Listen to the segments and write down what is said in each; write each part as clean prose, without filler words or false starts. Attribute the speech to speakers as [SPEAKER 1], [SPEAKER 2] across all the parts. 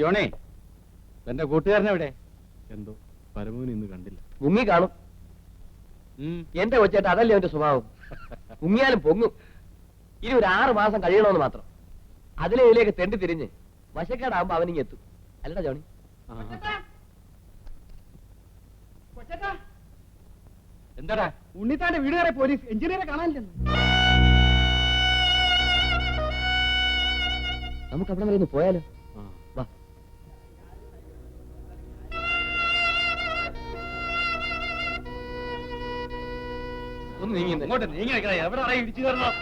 [SPEAKER 1] ജോണേ, തന്റെ കൂട്ടുകാരനെവിടെ? എന്തോ പരമോന് ഇന്ന് കണ്ടില്ല.
[SPEAKER 2] മുങ്ങി കാണും. എന്റെ കൊച്ചേട്ട അതല്ലേ അവന്റെ സ്വഭാവം. മുങ്ങിയാലും പൊങ്ങും. ഇനി ഒരു 6 മാസം കഴിയണമെന്ന് മാത്രം. അതിലെ ഇതിലേക്ക് തെണ്ടി തിരിഞ്ഞ് വശക്കാടാകുമ്പോ അവനിങ്ങി എത്തും. അല്ലടാ ജോണി?
[SPEAKER 1] എന്താടാ?
[SPEAKER 3] ഉണ്ണിത്താന്റെ വീട് കയറി പോലീസ് എഞ്ചിനീയറെ കാണാനില്ലെന്ന്.
[SPEAKER 2] നമുക്ക് അവിടെ വരെ ഒന്ന് പോയാലോ? വാ. ഒന്ന് നീങ്ങി ഇങ്ങോട്ട് നീങ്ങി വെക്കണേ. എവിടെ ഇടിച്ചു കയറണം?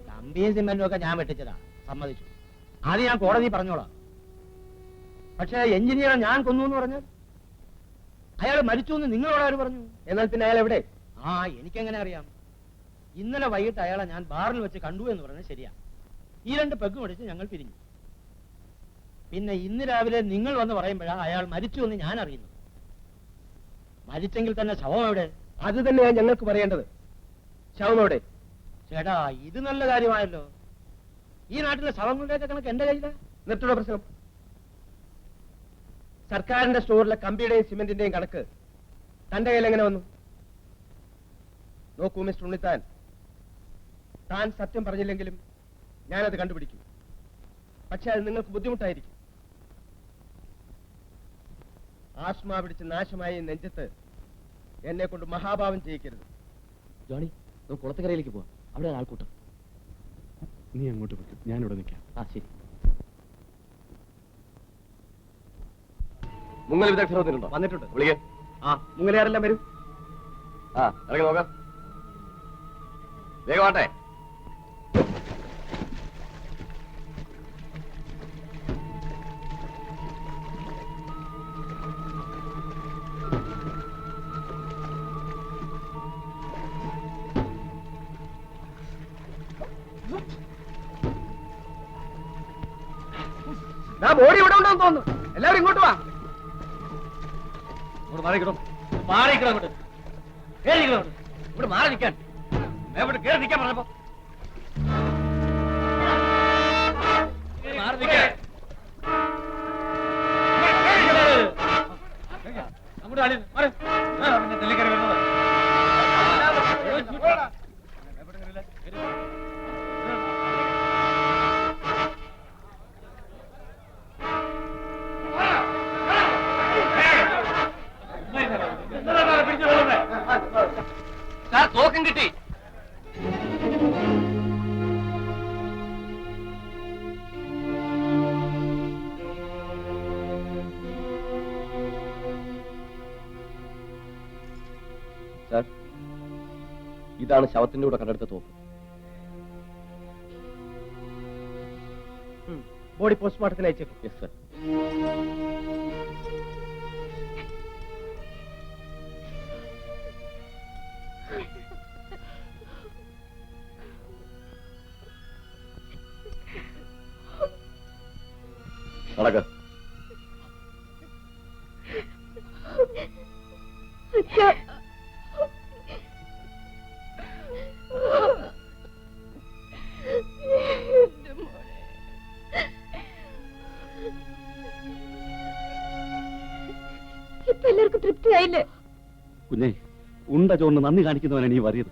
[SPEAKER 3] കമ്പിയും സിമെന്റും ഒക്കെ ഞാൻ വെട്ടിച്ചതാ, സമ്മതിച്ചു. അത് ഞാൻ കോടതി പറഞ്ഞോളാം. പക്ഷെ എഞ്ചിനീയറെ ഞാൻ കൊന്നു എന്ന് പറഞ്ഞാൽ അയാൾ മരിച്ചു എന്ന് നിങ്ങളോട് ആര് പറഞ്ഞു?
[SPEAKER 2] എന്നാൽ പിന്നെ അയാൾ എവിടെ?
[SPEAKER 3] എനിക്കെങ്ങനെ അറിയാം? ഇന്നലെ വൈകിട്ട് അയാളെ ഞാൻ ബാറിൽ വെച്ച് കണ്ടു എന്ന് പറഞ്ഞത് ശരിയാ. ഈ 2 പെഗ് മേടിച്ച് ഞങ്ങൾ പിരിഞ്ഞു. പിന്നെ ഇന്ന് രാവിലെ നിങ്ങൾ വന്ന് പറയുമ്പോഴാണ് അയാൾ മരിച്ചു എന്ന് ഞാൻ അറിയുന്നു. മരിച്ചെങ്കിൽ തന്നെ ശവം എവിടെ?
[SPEAKER 2] അത് തന്നെയാണ് ഞങ്ങൾക്ക് പറയേണ്ടത്. ശവം എവിടെ?
[SPEAKER 3] ചേട്ടാ, ഇത് നല്ല കാര്യമായല്ലോ. ഈ നാട്ടിലെ ശവങ്ങളുടെയൊക്കെ കണക്ക് എന്റെ കയ്യിലാ.
[SPEAKER 2] നിർത്തുള്ള പ്രശ്നം. സർക്കാരിന്റെ സ്റ്റോറിലെ കമ്പിയുടെയും സിമെന്റിന്റെയും കണക്ക് തന്റെ കയ്യിൽ എങ്ങനെ വന്നു? നോക്കൂ മിസ്റ്റർ ഉണ്ണിത്താൻ, താൻ സത്യം പറഞ്ഞില്ലെങ്കിലും ഞാനത് കണ്ടുപിടിക്കും. പക്ഷെ അത് നിങ്ങൾക്ക് ബുദ്ധിമുട്ടായിരിക്കും. ആസ്മ പിടിച്ച് നാശമായ നെഞ്ചത്ത് എന്നെ കൊണ്ട് മഹാഭാവം ചെയ്യിക്കരുത്. ജോണി, നമുക്ക് കുളത്തുകരയിലേക്ക് പോവാം. അവിടെ ആൾക്കൂട്ടം.
[SPEAKER 1] നീ അങ്ങോട്ട് വെക്കും, ഞാനിവിടെ നിൽക്കാം.
[SPEAKER 2] ശരി. മുങ്ങൽ വിദഗ്ധർ വന്നിട്ടുണ്ടോ?
[SPEAKER 3] വന്നിട്ടുണ്ട്.
[SPEAKER 2] വിളിക്കേ.
[SPEAKER 3] മുങ്ങലുകാരെല്ലാം വരും.
[SPEAKER 2] ഇറങ്ങി നോക്കാം. വേഗമാട്ടെ.
[SPEAKER 3] ബോഡി ഇവിടെ ഉണ്ടോന്ന് തോന്നുന്നു. എല്ലാവരും ഇങ്ങോട്ട് വാ.
[SPEAKER 2] മാറിക്കണോ? മാറിക്കണോ? അങ്ങോട്ട് കേറിക്കണോ? ഇവിടെ മാറി നിൽക്കാൻ. ഇവിടെ കേറി നിൽക്കാൻ പറഞ്ഞപ്പോ മാറി നിൽക്കാൻ. അങ്ങോട്ട് ആളി മാറി. തെല്ലിക്കറി വരുന്നത് തോക്കം കിട്ടി. സാർ, ഇതാണ് ശവത്തിന്റെ കൂടെ കണ്ടെടുത്ത തോക്ക്.
[SPEAKER 3] ബോഡി പോസ്റ്റ്മോർട്ടത്തിന് അയച്ചേക്കും.
[SPEAKER 2] Yes sir. നടക്ക.
[SPEAKER 4] ഇപ്പൊ എല്ലാവർക്കും തൃപ്തിയായില്ലേ?
[SPEAKER 1] കുഞ്ഞെ, ഉണ്ട ചോറിന് നന്ദി കാണിക്കുന്നവനാണ് ഈ വറിയത്.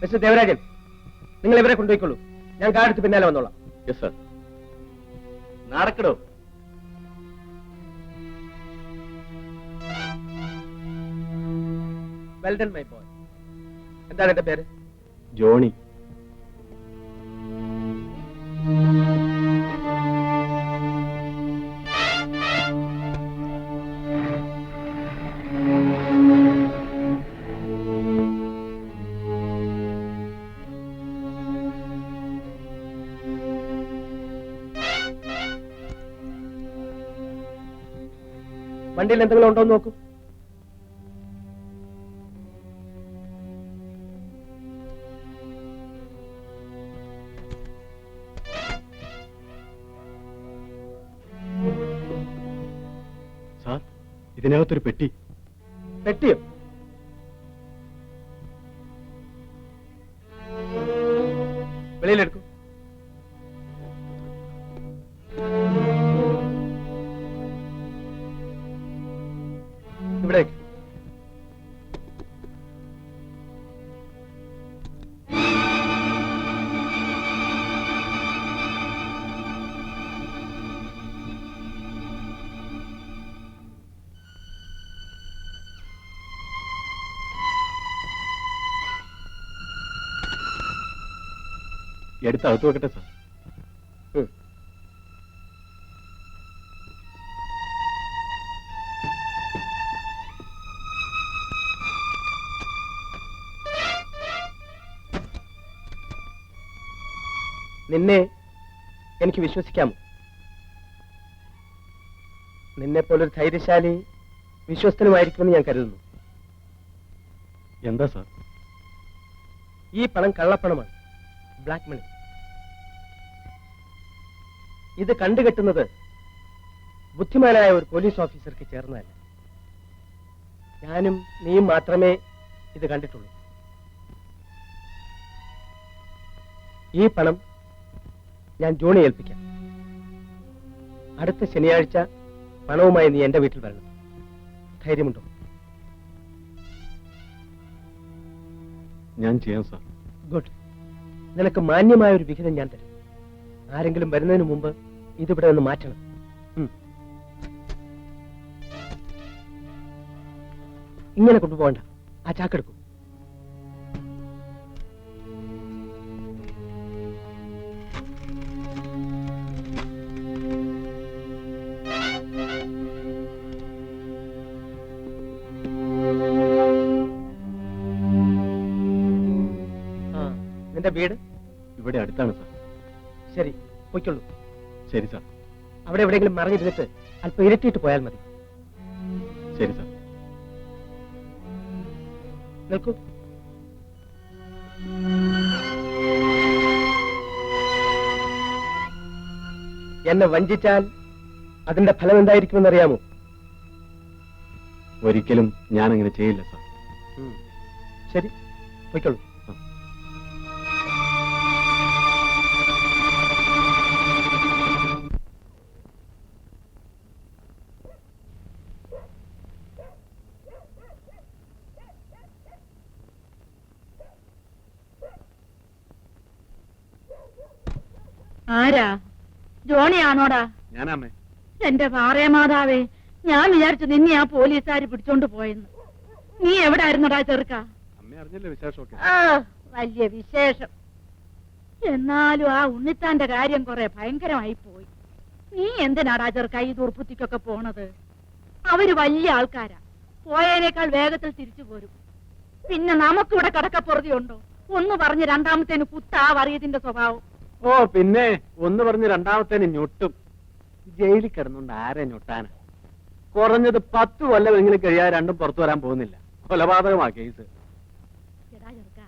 [SPEAKER 2] മിസ്റ്റർ ദേവരാജൻ, നിങ്ങൾ ഇവരെ കൊണ്ടുപോയിക്കോളൂ. ഞാൻ കാടെടുത്ത് പിന്നാലെ വന്നോളാം.
[SPEAKER 1] Yes sir.
[SPEAKER 2] നടക്കടോ. Well done my boy. എന്താണ് എന്റെ പേര്?
[SPEAKER 1] ജോണി.
[SPEAKER 2] വണ്ടിയിൽ എന്തെങ്കിലും ഉണ്ടോ എന്ന് നോക്കൂ.
[SPEAKER 1] സാർ, ഇതിനകത്തൊരു പെട്ടി.
[SPEAKER 2] പെട്ടിയോ? വെളിയിലെടുക്കൂ. ഇവിടെ വെക്ക്.
[SPEAKER 1] എടുത്ത് അകത്ത് വെക്കട്ടെ സാർ.
[SPEAKER 2] നിന്നെ എനിക്ക് വിശ്വസിക്കാമോ? നിന്നെ പോലൊരു ധൈര്യശാലി വിശ്വസ്തനുമായിരിക്കുമെന്ന് ഞാൻ കരുതുന്നു.
[SPEAKER 1] എന്താ സാർ?
[SPEAKER 2] ഈ പണം കള്ളപ്പണമാണ്, ബ്ലാക്ക് മണി. ഇത് കണ്ടുകെട്ടുന്നത് ബുദ്ധിമാനായ ഒരു പോലീസ് ഓഫീസർക്ക് ചേർന്നതല്ല. ഞാനും നീയും മാത്രമേ ഇത് കണ്ടിട്ടുള്ളൂ. ഈ പണം ഞാൻ ജോണി ഏൽപ്പിക്കാം. അടുത്ത ശനിയാഴ്ച പണവുമായി നീ എന്റെ വീട്ടിൽ വരണം. ധൈര്യമുണ്ടോ?
[SPEAKER 1] ഞാൻ ചെയ്യാം സാർ.
[SPEAKER 2] ഗുഡ്. നിനക്ക് മാന്യമായ ഒരു വിഹിതം ഞാൻ തരും. ആരെങ്കിലും വരുന്നതിന് മുമ്പ് ഇതിവിടെ നിന്ന് മാറ്റണം. ഇങ്ങനെ കൊണ്ടുപോകണ്ട. ആ ചാക്കെടുക്കൂ. നിന്റെ വീട്
[SPEAKER 1] ഇവിടെ അടുത്താണ് സാർ.
[SPEAKER 2] ശരി, പോയിക്കൊള്ളൂ.
[SPEAKER 1] ശരി സാർ.
[SPEAKER 2] അവിടെ എവിടെയെങ്കിലും മറിഞ്ഞിരുന്നിട്ട് അല്പം ഇരട്ടിയിട്ട് പോയാൽ മതി.
[SPEAKER 1] ശരി സാർ.
[SPEAKER 2] നിൽക്കൂ. എന്നെ വഞ്ചിച്ചാൽ അതിന്റെ ഫലം എന്തായിരിക്കുമെന്ന് അറിയാമോ?
[SPEAKER 1] ഒരിക്കലും ഞാൻ അങ്ങനെ ചെയ്യില്ല സാർ.
[SPEAKER 2] ശരി, പോയിക്കൊള്ളൂ.
[SPEAKER 4] ആരാ? ജോണിയാണോടാ?
[SPEAKER 1] ഞാനമ്മേ.
[SPEAKER 4] എന്റെ പാറേ മാതാവേ, ഞാൻ വിചാരിച്ചു നിന്നെ ആ പോലീസുകാര് പിടിച്ചോണ്ട് പോയെന്ന്. നീ എവിടെ ആയിരുന്നടാ ചെറുക്ക?
[SPEAKER 1] അമ്മ അറിഞ്ഞല്ലേ വിശേഷമൊക്കെ?
[SPEAKER 4] ആ, വലിയ വിശേഷം. എന്നാലും ആ ഉണ്ണിത്താന്റെ കാര്യം കുറെ ഭയങ്കരമായി പോയി. നീ എന്തിനാടാ ചെറുക്ക ഈ ദുർബുദ്ധിക്കൊക്കെ പോണത്? അവര് വലിയ ആൾക്കാരാ, പോയതിനേക്കാൾ വേഗത്തിൽ തിരിച്ചു പോരും. പിന്നെ നമുക്കിവിടെ കടക്കപ്പുറതിയുണ്ടോ? ഒന്ന് പറഞ്ഞ് രണ്ടാമത്തേന് കുത്താ വറിയതിന്റെ സ്വഭാവം.
[SPEAKER 1] ഓ പിന്നെ ഒന്ന് പറഞ്ഞ് രണ്ടാമത്തേന് ഞൊട്ടും. ജയിലിൽ കിടന്നുകൊണ്ട് ആരെ ഞൊട്ടാന? കുറഞ്ഞത് 10 കൊല്ലമെങ്കിലും കഴിയാതെ രണ്ടും പുറത്തു വരാൻ പോകുന്നില്ല. കൊലപാതകമാ കേസ്.
[SPEAKER 4] എടാ ചെറുക്ക,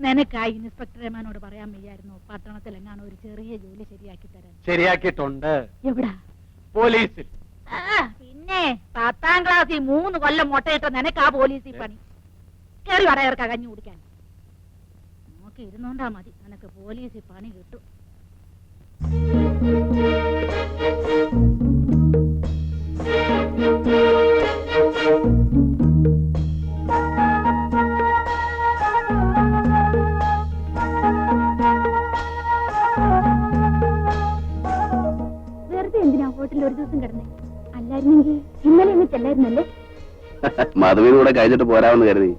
[SPEAKER 4] നിനക്ക് ആ ഇൻസ്പെക്ടർ രമാനോട് പറയാൻ വയ്യായിരുന്നു പട്ടണത്തിൽ എങ്ങാനും ഒരു ചെറിയ ജോലി ശരിയാക്കി തരാൻ?
[SPEAKER 1] ശരിയാക്കിയിട്ടുണ്ട്.
[SPEAKER 4] എവിടാ?
[SPEAKER 1] പോലീസിൽ.
[SPEAKER 4] പിന്നെ 10ാം ക്ലാസ്സിൽ 3 കൊല്ലം മുട്ടയിട്ട നിനക്ക് ആ പോലീസിൽ പണി. കയറി വട ചേർക്ക കഞ്ഞി കുടിക്കാൻ. നോക്കി ഇരുന്നോണ്ടാ മതി, നിനക്ക് പോലീസിൽ പണി കിട്ടും. വീട്ടിൽ ഒരു ദിവസം കിടന്നേ. അല്ലായിരുന്നെങ്കിൽ ഇന്നലെ ഇന്ന് ചെല്ലായിരുന്നല്ലേ?
[SPEAKER 5] മധുവിന് കൂടെ കഴിച്ചിട്ട് പോരാമെന്ന് കരുതി.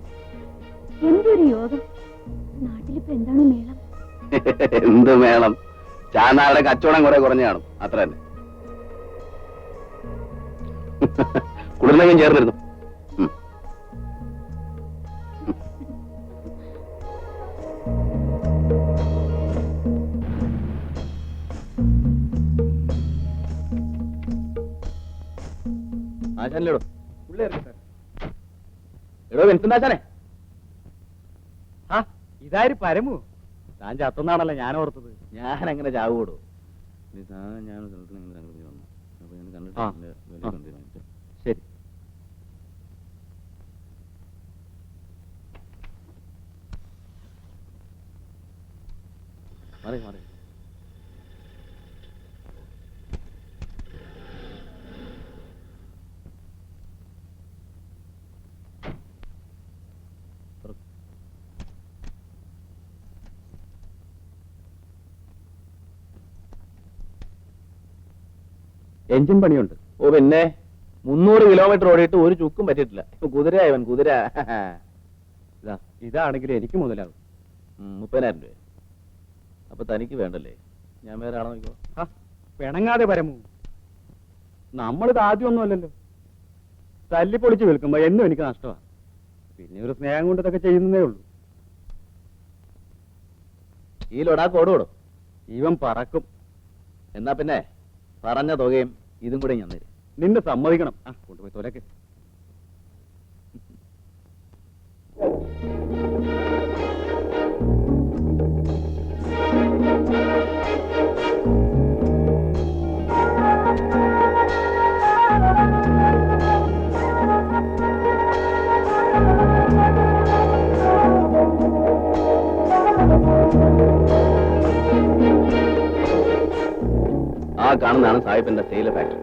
[SPEAKER 4] എന്തൊരു യോഗം. നാട്ടിലിപ്പോ എന്താണ് മേളം?
[SPEAKER 5] എന്ത് മേളം? ചാനാളുടെ കച്ചവടം കുറെ കുറഞ്ഞു കാണും, അത്ര തന്നെ. കുളിർന്നെങ്കിലും ചേർന്നിരുന്നു.
[SPEAKER 2] ആശാനിലേടോ എടോ വെൻസുണ്ടാശാനെ.
[SPEAKER 1] ആ ഇതാര് പരമു? താൻ ചത്തുന്നാണല്ലോ ഞാൻ ഓർത്തത്.
[SPEAKER 5] ഞാൻ അങ്ങനെ ചാവൂടോ?
[SPEAKER 1] ആ, ശരി.
[SPEAKER 5] മാറി മാറി.
[SPEAKER 1] എഞ്ചിൻ പണിയുണ്ട്.
[SPEAKER 5] ഓ പിന്നെ 300 കിലോമീറ്റർ ഓടിയിട്ട് ഒരു ചുക്കും പറ്റിയിട്ടില്ല. ഇപ്പൊ കുതിരയായവൻ കുതിര.
[SPEAKER 1] ഇതാണെങ്കിലും എനിക്ക് മുതലാകും.
[SPEAKER 5] 30,000 രൂപ. അപ്പൊ തനിക്ക് വേണ്ടല്ലേ? ഞാൻ വേറെ ആളെ നോക്കിക്കോ.
[SPEAKER 1] പിണങ്ങാതെ പരമു. നമ്മളിത് ആദ്യമൊന്നും അല്ലല്ലോ. തല്ലിപ്പൊളിച്ച് വിൽക്കുമ്പോ എന്നും എനിക്ക് നഷ്ടമാണ്. പിന്നെ ഒരു സ്നേഹം കൊണ്ട് ഇതൊക്കെ ചെയ്യുന്നതേ ഉള്ളൂ.
[SPEAKER 5] ഈ ലൊടാക്ക് ഓടുകൂടും.
[SPEAKER 1] ഇവൻ പറക്കും.
[SPEAKER 5] എന്നാ പിന്നെ പറഞ്ഞ തുകയും ഇതും കൂടെ ഞാൻ തരും.
[SPEAKER 1] നിന്നെ സമ്മതിക്കണം. ആ കൊണ്ടുപോയി തോലക്ക്.
[SPEAKER 5] ആ കാണുന്നതാണ് സാഹിബിന്റെ തേയില ഫാക്ടറി.